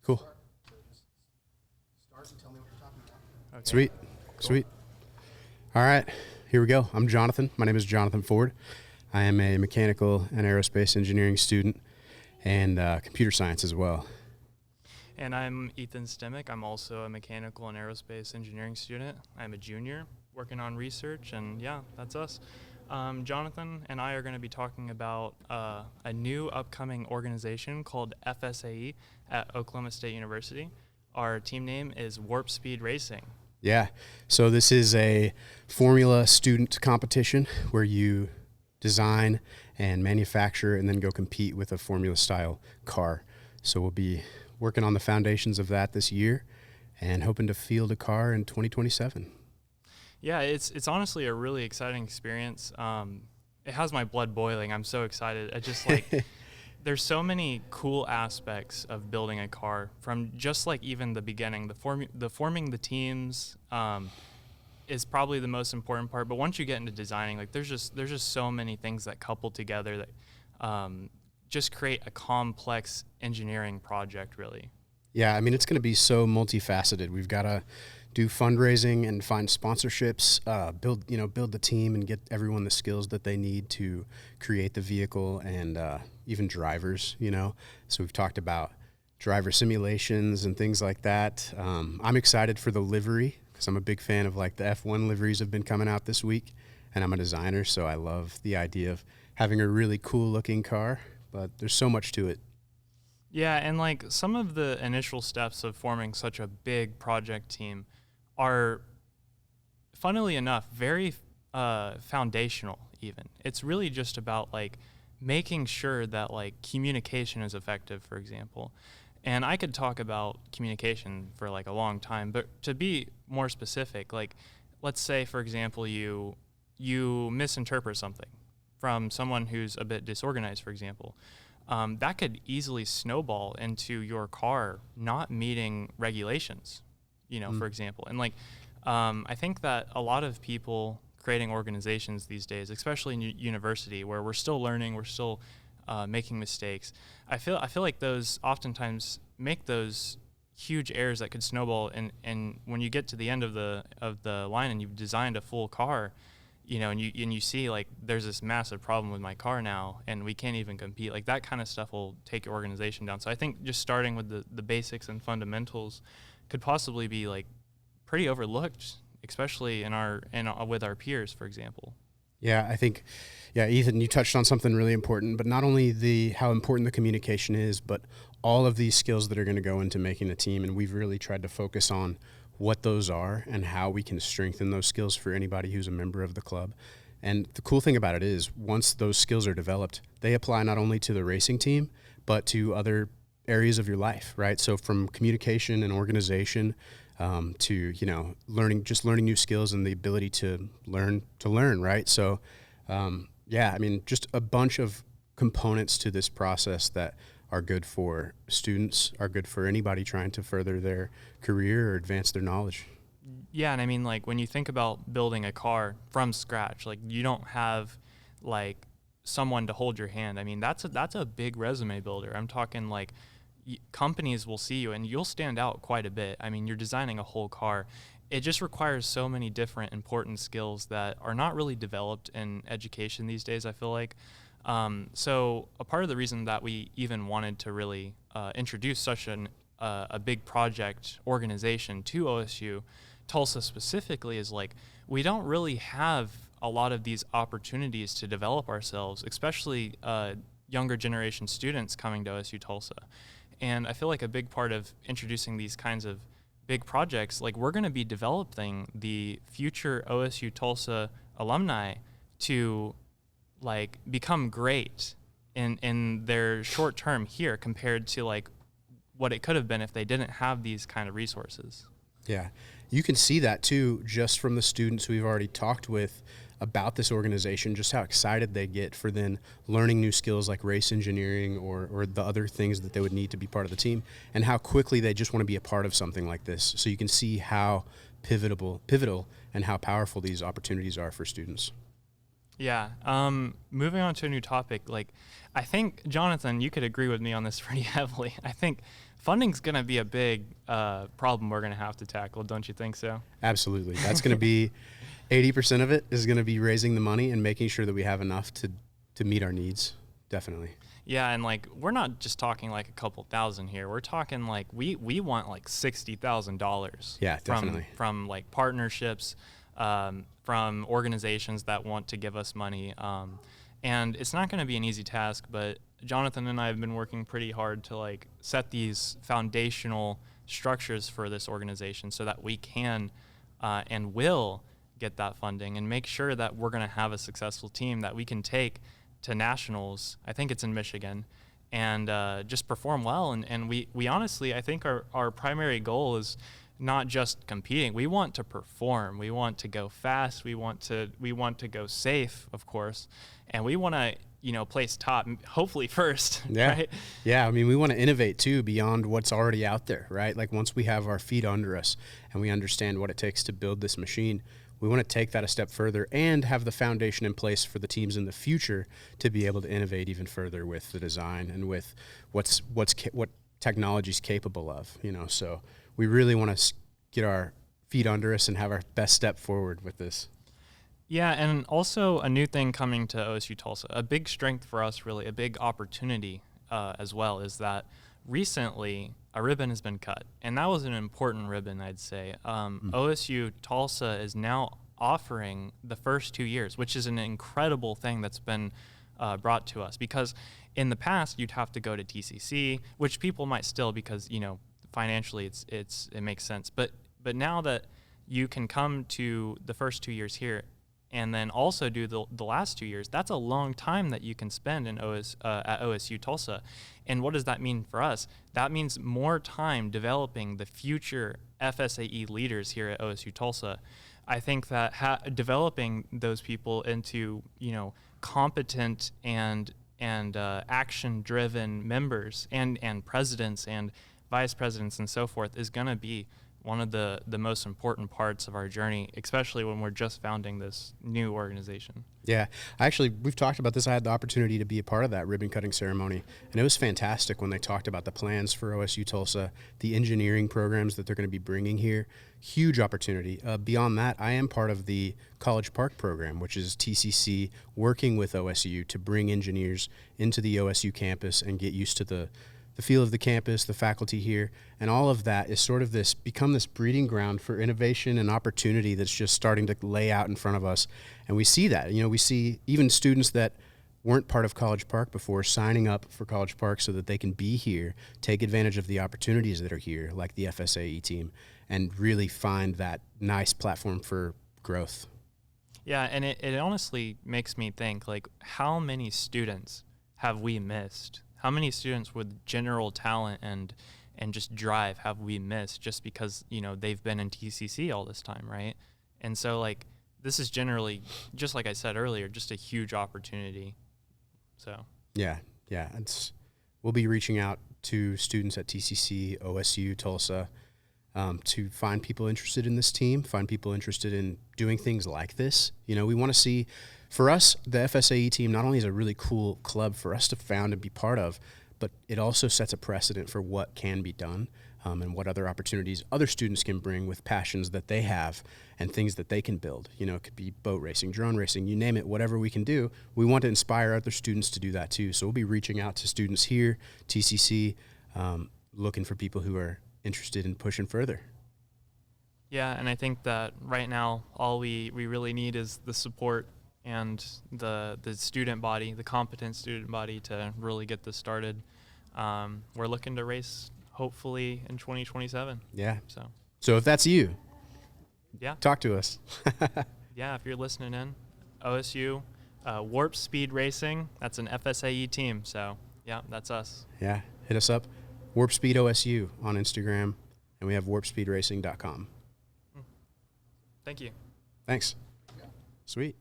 Cool. Start and tell me what you're talking about. Okay. Sweet. Cool. Sweet. All right, here we go. I'm Jonathan. My name is Jonathan Ford. I am a mechanical and aerospace engineering student and computer science as well. And I'm Ethan Stimac. I'm also a mechanical and aerospace engineering student. I'm a junior working on research, and yeah, that's us. Jonathan and I are going to be talking about a new upcoming organization called FSAE at Oklahoma State University. Our team name is Warp Speed Racing. Yeah, so this is a formula student competition where you design and manufacture and then go compete with a formula style car. So we'll be working on the foundations of that this year and hoping to field a car in 2027. Yeah, it's honestly a really exciting experience. It has my blood boiling. I'm so excited. I just there's so many cool aspects of building a car, from just like even the beginning, the forming the teams is probably the most important part. But once you get into designing, like there's just so many things that couple together that just create a complex engineering project, really. Yeah, I mean, it's going to be so multifaceted. We've got to do fundraising and find sponsorships, build the team and get everyone the skills that they need to create the vehicle, and even drivers, So we've talked about driver simulations and things like that. I'm excited for the livery because I'm a big fan of like the F1 liveries have been coming out this week, and I'm a designer, so I love the idea of having a really cool looking car, but there's so much to it. Yeah, and like some of the initial steps of forming such a big project team are, funnily enough, very foundational even. It's really just about like making sure that like communication is effective, for example. And I could talk about communication for like a long time, but to be more specific, like let's say, for example, you misinterpret something from someone who's a bit disorganized, for example. That could easily snowball into your car not meeting regulations, for example. And I think that a lot of people creating organizations these days, especially in university, where we're still learning, we're still making mistakes. I feel like those oftentimes make those huge errors that could snowball. And when you get to the end of the line and you've designed a full car, and you see like there's this massive problem with my car now and we can't even compete, like that kind of stuff will take your organization down. So I think just starting with the basics and fundamentals could possibly be like pretty overlooked, especially with our peers, for example. Yeah, I think, Ethan, you touched on something really important, but not only how important the communication is, but all of these skills that are going to go into making a team. And we've really tried to focus on what those are and how we can strengthen those skills for anybody who's a member of the club. And the cool thing about it is once those skills are developed, they apply not only to the racing team, but to other areas of your life, right? So from communication and organization to, learning new skills and the ability to learn, right? So, just a bunch of components to this process that are good for students, are good for anybody trying to further their career or advance their knowledge. Yeah, and I mean, like when you think about building a car from scratch, like you don't have like someone to hold your hand. I mean, that's a big resume builder. I'm talking like companies will see you and you'll stand out quite a bit. I mean, you're designing a whole car. It just requires so many different important skills that are not really developed in education these days, I feel like. So a part of the reason that we even wanted to really introduce such a big project organization to OSU, Tulsa specifically, is like we don't really have a lot of these opportunities to develop ourselves, especially younger generation students coming to OSU Tulsa. And I feel like a big part of introducing these kinds of big projects, like we're going to be developing the future OSU Tulsa alumni to like become great in their short term here compared to like what it could have been if they didn't have these kind of resources. Yeah, you can see that too just from the students we've already talked with about this organization, just how excited they get for then learning new skills like race engineering or the other things that they would need to be part of the team, and how quickly they just want to be a part of something like this. So you can see how pivotal and how powerful these opportunities are for students. Yeah. Moving on to a new topic, like I think, Jonathan, you could agree with me on this pretty heavily. I think funding's going to be a big problem we're going to have to tackle. Don't you think so? Absolutely. That's going to be 80% of it is going to be raising the money and making sure that we have enough to meet our needs. Definitely. Yeah, and like we're not just talking like a couple thousand here. We're talking like we want like $60,000. Yeah, definitely. From like partnerships, from organizations that want to give us money, and it's not going to be an easy task. But Jonathan and I have been working pretty hard to like set these foundational structures for this organization so that we can and will get that funding and make sure that we're going to have a successful team that we can take to nationals. I think it's in Michigan, and just perform well. And we honestly, I think our primary goal is not just competing. We want to perform. We want to go fast. We want to go safe, of course, and we want to place top, hopefully first. Yeah. Right? Yeah. I mean, we want to innovate too beyond what's already out there, right? Like once we have our feet under us and we understand what it takes to build this machine, we want to take that a step further and have the foundation in place for the teams in the future to be able to innovate even further with the design and with what technology is capable of, So we really want to get our feet under us and have our best step forward with this. Yeah, and also a new thing coming to OSU Tulsa, a big strength for us, really, a big opportunity as well, is that recently a ribbon has been cut, and that was an important ribbon, I'd say. OSU Tulsa is now offering the first 2 years, which is an incredible thing that's been brought to us, because in the past you'd have to go to TCC, which people might still, because financially it makes sense, but now that you can come to the first 2 years here and then also do the last 2 years, that's a long time that you can spend at OSU Tulsa. And what does that mean for us? That means more time developing the future FSAE leaders here at OSU Tulsa. I think that developing those people into competent and action-driven members and presidents and vice presidents and so forth is going to be one of the most important parts of our journey, especially when we're just founding this new organization. Yeah, we've talked about this. I had the opportunity to be a part of that ribbon cutting ceremony, and it was fantastic when they talked about the plans for OSU Tulsa, the engineering programs that they're going to be bringing here. Huge opportunity. Beyond that, I am part of the College Park program, which is TCC working with OSU to bring engineers into the OSU campus and get used to the feel of the campus, the faculty here, and all of that is sort of become this breeding ground for innovation and opportunity that's just starting to lay out in front of us. And we see that, we see even students that weren't part of College Park before signing up for College Park so that they can be here, take advantage of the opportunities that are here, like the FSAE team, and really find that nice platform for growth. Yeah, and it honestly makes me think, like, how many students have we missed? How many students with general talent and just drive have we missed just because, they've been in TCC all this time, right? And so, like, this is generally, just like I said earlier, just a huge opportunity. So yeah, we'll be reaching out to students at TCC, OSU, Tulsa, to find people interested in this team, find people interested in doing things like this. We want to see, for us, the FSAE team not only is a really cool club for us to found and be part of, but it also sets a precedent for what can be done and what other opportunities other students can bring with passions that they have and things that they can build. It could be boat racing, drone racing, you name it, whatever we can do. We want to inspire other students to do that too. So we'll be reaching out to students here, TCC, looking for people who are interested in pushing further. Yeah, and I think that right now all we really need is the support and the student body, the competent student body, to really get this started. We're looking to race hopefully in 2027. Yeah. So if that's you, yeah, talk to us. Yeah, if you're listening in, OSU, Warp Speed Racing, that's an FSAE team. So yeah, that's us. Yeah, hit us up. Warp Speed OSU on Instagram, and we have warpspeedracing.com. Thank you. Thanks. Sweet.